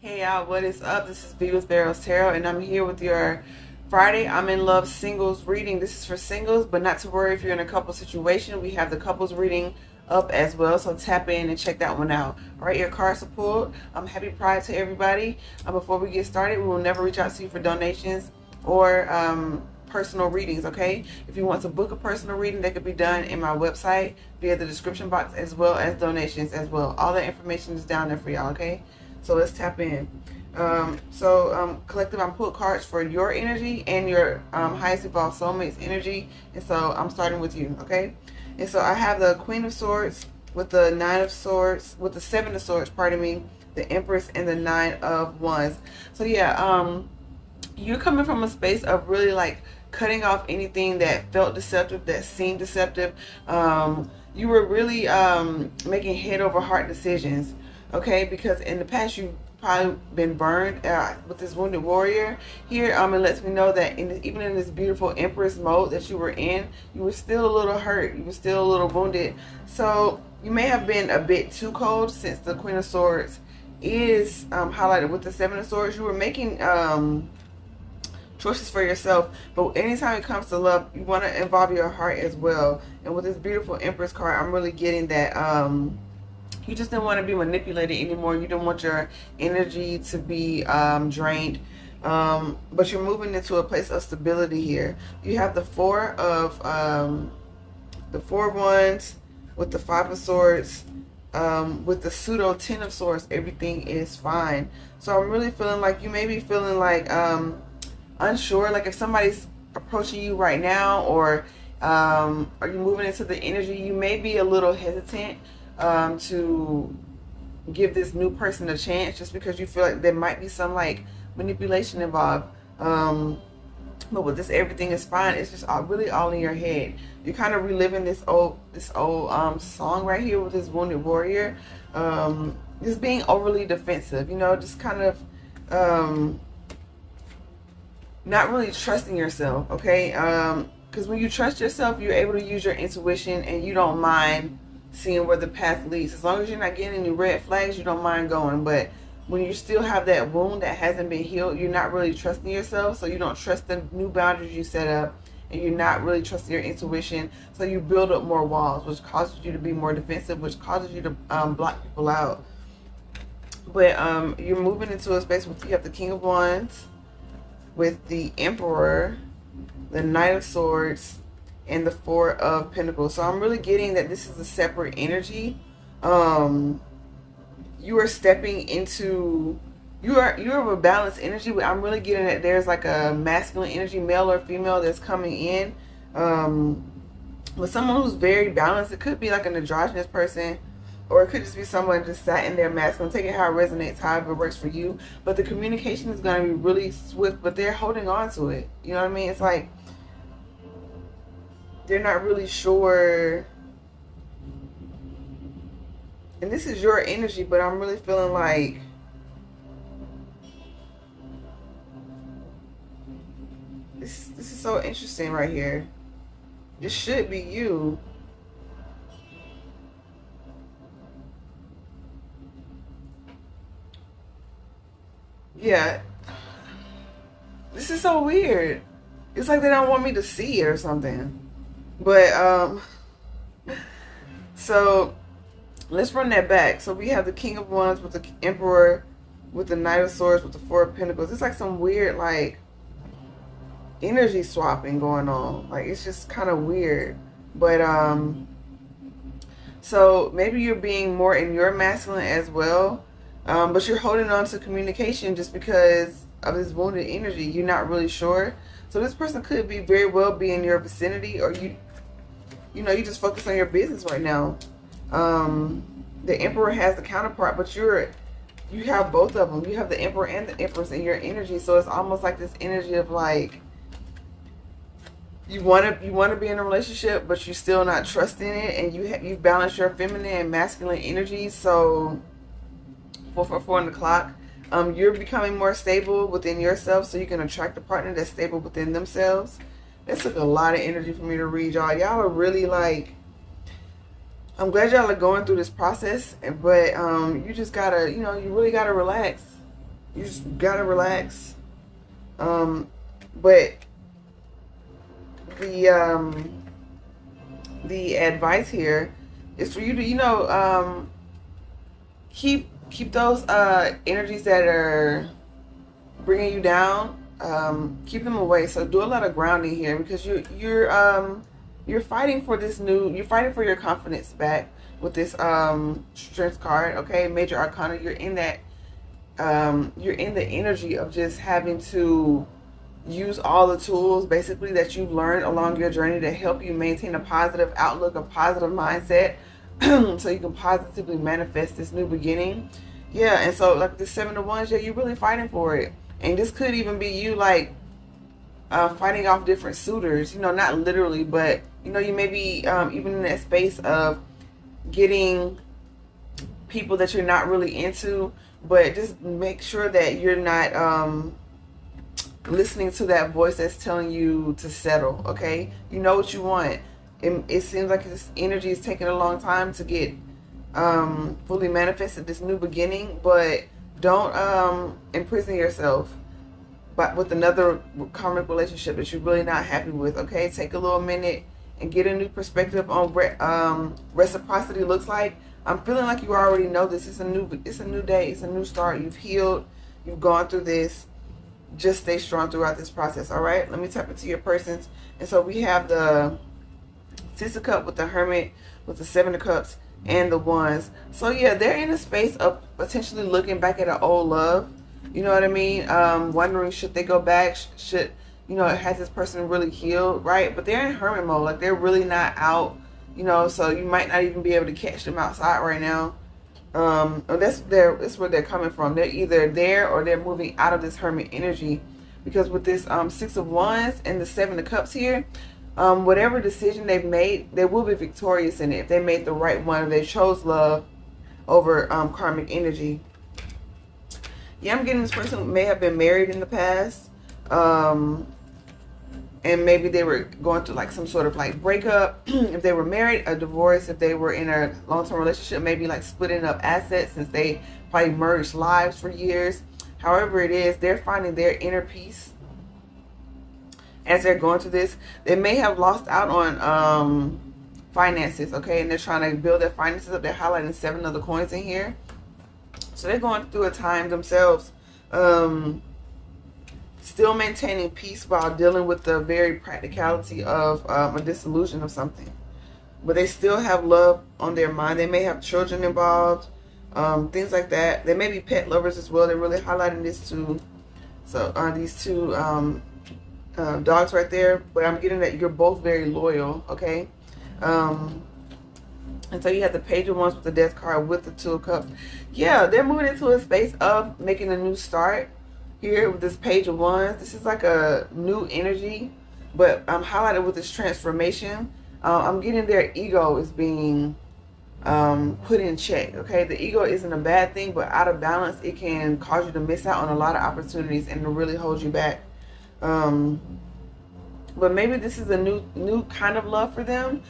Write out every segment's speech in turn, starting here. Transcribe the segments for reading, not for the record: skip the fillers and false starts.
Hey y'all, what is up? This is V with PharaohsTarot, and I'm here with your Friday I'm in Love singles reading. This is for singles, but not to worry if you're in a couple situation. We have the couples reading up as well, so tap in and check that one out. All right, your cards are pulled. Happy Pride to everybody. Before we get started, we will never reach out to you for donations or personal readings, okay? If you want to book a personal reading, that could be done in my website via the description box, as well as donations as well. All that information is down there for y'all, okay? So let's tap in. Collective, I'm pulled cards for your energy and your highest evolved soulmate's energy. And so I'm starting with you, okay? And so I have the Queen of Swords with the Nine of Swords, with the Seven of Swords, pardon me, the Empress, and the Nine of Wands. So yeah, you're coming from a space of really like cutting off anything that felt deceptive, that seemed deceptive. You were really making head over heart decisions, okay? Because in the past you've probably been burned with this wounded warrior here. It lets me know that even in this beautiful Empress mode that you were in, you were still a little hurt. You were still a little wounded. So you may have been a bit too cold, since the Queen of Swords is highlighted with the Seven of Swords. You were making choices for yourself, but anytime it comes to love, you want to involve your heart as well. And with this beautiful Empress card, I'm really getting that you just didn't want to be manipulated anymore. You don't want your energy to be drained, but you're moving into a place of stability here. You have the Four of Wands with the Five of Swords, with the pseudo Ten of Swords. Everything is fine. So I'm really feeling like you may be feeling like unsure, like if somebody's approaching you right now, or are you moving into the energy, you may be a little hesitant to give this new person a chance, just because you feel like there might be some like manipulation involved. But with this, everything is fine. It's just really all in your head. You're kind of reliving this old song right here with this wounded warrior. Just being overly defensive, just kind of not really trusting yourself, okay? Because when you trust yourself, you're able to use your intuition, and you don't mind seeing where the path leads. As long as you're not getting any red flags, you don't mind going. But when you still have that wound that hasn't been healed, you're not really trusting yourself, so you don't trust the new boundaries you set up, and you're not really trusting your intuition, so you build up more walls, which causes you to be more defensive, which causes you to block people out. But you're moving into a space where you have the King of Wands with the Emperor, the Knight of Swords, and the Four of Pentacles. So I'm really getting that this is a separate energy. You are stepping into, you have a balanced energy, but I'm really getting that there's like a masculine energy, male or female, that's coming in. With someone who's very balanced. It could be like an androgynous person, or it could just be someone just sat in their masculine. Take it how it resonates, however it works for you. But the communication is going to be really swift, but they're holding on to it. You know what I mean? It's like they're not really sure. And this is your energy, but I'm really feeling like this is so interesting right here. This should be you. Yeah. This is so weird. It's like they don't want me to see it or something. But so let's run that back. So we have the King of Wands with the Emperor, with the Knight of Swords, with the Four of Pentacles. It's like some weird like energy swapping going on. Like it's just kind of weird. But so maybe you're being more in your masculine as well. But you're holding on to communication just because of this wounded energy. You're not really sure. So this person could be very well be in your vicinity, or you just focus on your business right now. The Emperor has the counterpart, but you have both of them. You have the Emperor and the Empress in your energy. So it's almost like this energy of like you want to be in a relationship, but you're still not trusting it, and you've balanced your feminine and masculine energies. So 4 on the clock. You're becoming more stable within yourself, so you can attract a partner that's stable within themselves. That took a lot of energy for me to read, y'all. Y'all are really like, I'm glad y'all are going through this process, but you just gotta, you really gotta relax. You just gotta relax. But the advice here is for you to, you know, keep those energies that are bringing you down, keep them away. So do a lot of grounding here, because you're fighting for this you're fighting for your confidence back with this strength card. Okay, major arcana. You're in that you're in the energy of just having to use all the tools basically that you've learned along your journey to help you maintain a positive outlook, a positive mindset, so you can positively manifest this new beginning. Yeah, and so like the 7 of Wands, yeah, you're really fighting for it. And this could even be you like fighting off different suitors, you know, not literally, but you know, you may be even in that space of getting people that you're not really into, but just make sure that you're not listening to that voice that's telling you to settle. Okay, you know what you want. It seems like this energy is taking a long time to get fully manifested, this new beginning, but don't imprison yourself with another karmic relationship that you're really not happy with. Okay, take a little minute and get a new perspective on what reciprocity looks like. I'm feeling like you already know this. It's a new day. It's a new start. You've healed. You've gone through this. Just stay strong throughout this process. All right. Let me tap into your persons. And so we have the Six of Cups with the Hermit, with the Seven of Cups, and the Wands. So yeah, they're in a space of potentially looking back at an old love. You know what I mean? Wondering, should they go back? Should, you know, has this person really healed, right? But they're in hermit mode. Like, they're really not out, you know, so you might not even be able to catch them outside right now. That's where they're coming from. They're either there or they're moving out of this hermit energy, because with this Six of Wands and the Seven of Cups here, whatever decision they've made, they will be victorious in it if they made the right one, if they chose love over karmic energy. Yeah, I'm getting this person may have been married in the past, and maybe they were going through like some sort of like breakup. If they were married, a divorce. If they were in a long-term relationship, maybe like splitting up assets, since they probably merged lives for years. However it is, they're finding their inner peace as they're going through this. They may have lost out on finances, okay, and they're trying to build their finances up. They're highlighting 7 of the coins in here. So they're going through a time themselves, still maintaining peace while dealing with the very practicality of a disillusion of something. But they still have love on their mind. They may have children involved, things like that. They may be pet lovers as well. They're really highlighting this too. So these two dogs right there. But I'm getting that you're both very loyal, okay? And so you have the Page of Wands with the Death card with the Two of Cups. Yeah, they're moving into a space of making a new start here with this Page of Wands. This is like a new energy, but I'm highlighted with this transformation. I'm getting their ego is being put in check, okay? The ego isn't a bad thing, but out of balance, it can cause you to miss out on a lot of opportunities and to really hold you back. But maybe this is a new kind of love for them.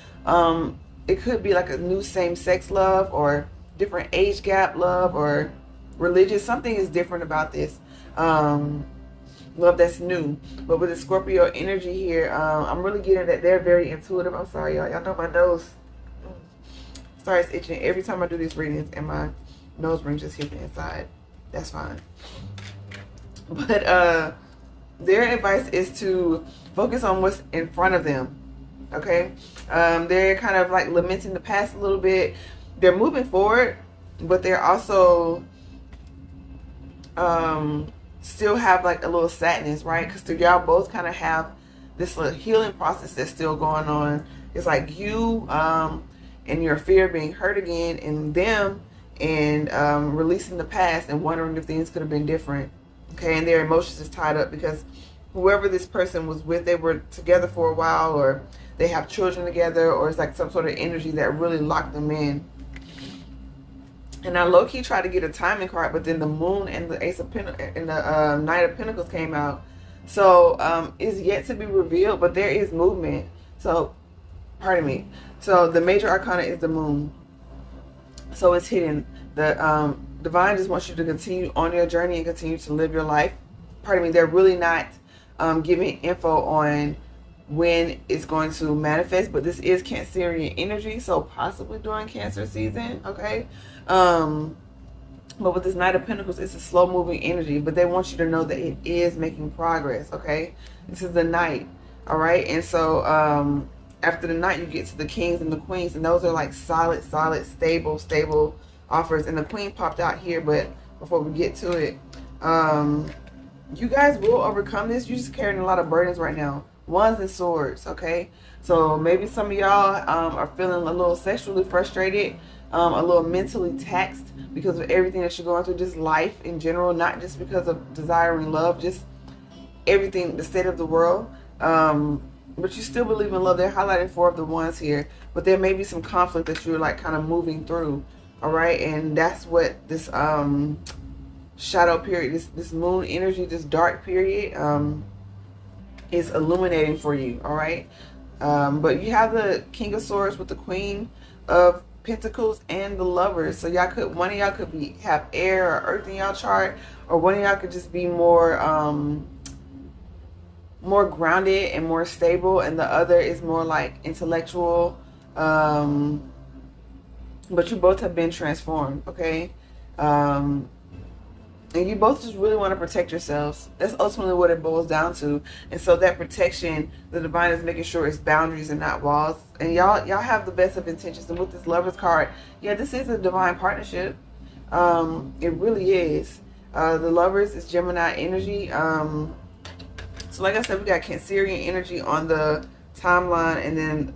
It could be like a new same-sex love, or different age gap love, or religious. Something is different about this love that's new. But with the Scorpio energy here, I'm really getting that they're very intuitive. I'm sorry, y'all. Y'all know my nose starts itching every time I do these readings, and my nose ring just hit the inside. That's fine. But their advice is to focus on what's in front of them. Okay, they're kind of like lamenting the past a little bit. They're moving forward, but they're also still have like a little sadness, right? Because y'all both kind of have this little healing process that's still going on. It's like you and your fear of being hurt again, and them, and releasing the past and wondering if things could have been different. Okay, and their emotions is tied up because whoever this person was with, they were together for a while, or they have children together, or it's like some sort of energy that really locked them in. And I low-key tried to get a timing card, but then the Moon and the Ace of Pentacles and the Knight of Pentacles came out. So it's yet to be revealed, but there is movement. So, pardon me. So the major arcana is the Moon. So it's hidden. The Divine just wants you to continue on your journey and continue to live your life. Pardon me, they're really not giving info on when it's going to manifest, but this is Cancerian energy, so possibly during Cancer season, okay? But with this Knight of Pentacles, it's a slow-moving energy, but they want you to know that it is making progress, okay? This is the Knight, all right? And so after the Knight, you get to the Kings and the Queens, and those are like solid, stable offers. And the Queen popped out here, but before we get to it, you guys will overcome this. You're just carrying a lot of burdens right now. Wands and Swords, okay? So maybe some of y'all are feeling a little sexually frustrated, a little mentally taxed because of everything that you're going through, just life in general, not just because of desiring love, just everything, the state of the world. But you still believe in love. They're highlighting 4 of the Wands here, but there may be some conflict that you're like kind of moving through, all right? And that's what this shadow period, this moon energy, this dark period is illuminating for you, all right? But you have the King of Swords with the Queen of Pentacles and the Lovers. So y'all could, one of y'all could have air or earth in y'all chart, or one of y'all could just be more more grounded and more stable, and the other is more like intellectual. But you both have been transformed, okay? And you both just really want to protect yourselves. That's ultimately what it boils down to. And so that protection, the Divine is making sure it's boundaries and not walls. And y'all have the best of intentions. And with this Lovers card, yeah, this is a divine partnership. It really is. The Lovers is Gemini energy. So like I said, we got Cancerian energy on the timeline, and then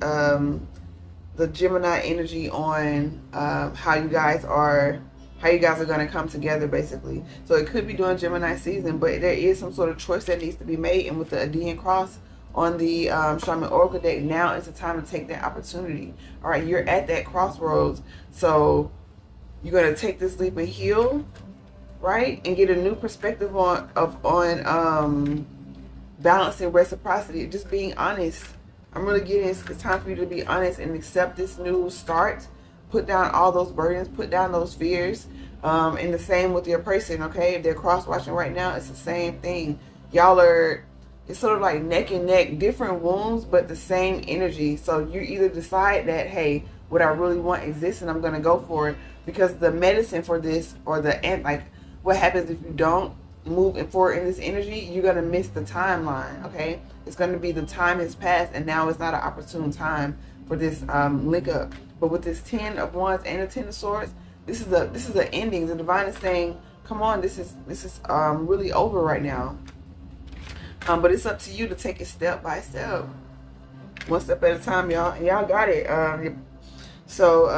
the Gemini energy on how you guys are going to come together, basically. So it could be during Gemini season, but there is some sort of choice that needs to be made. And with the Adian cross on the Shaman Oracle deck, now is the time to take that opportunity. All right, you're at that crossroads. So you're going to take this leap and heal, right? And get a new perspective on balancing reciprocity, just being honest. I'm really getting it's time for you to be honest and accept this new start. Put down all those burdens, put down those fears. And the same with your person, okay? If they're cross-watching right now, it's the same thing. Y'all are, it's sort of like neck and neck, different wounds, but the same energy. So you either decide that, hey, what I really want exists and I'm going to go for it, because the medicine for this, or like what happens if you don't move forward in this energy, you're going to miss the timeline, okay? It's going to be the time has passed and now it's not an opportune time for this link up. But with this 10 of Wands and the 10 of Swords, this is an ending. The Divine is saying, come on, this is really over right now. But it's up to you to take it step by step, one step at a time, y'all. And y'all got it. So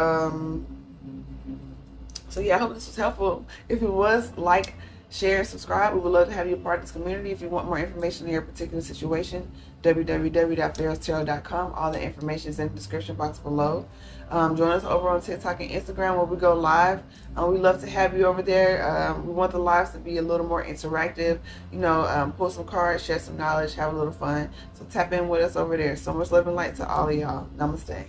yeah, I hope this was helpful. If it was, like, share, and subscribe. We would love to have you a part of this community. If you want more information in your particular situation, www.PharaohsTarot.com. All the information is in the description box below. Join us over on TikTok and Instagram, where we go live. We love to have you over there. We want the lives to be a little more interactive. You know, pull some cards, share some knowledge, have a little fun. So tap in with us over there. So much love and light to all of y'all. Namaste.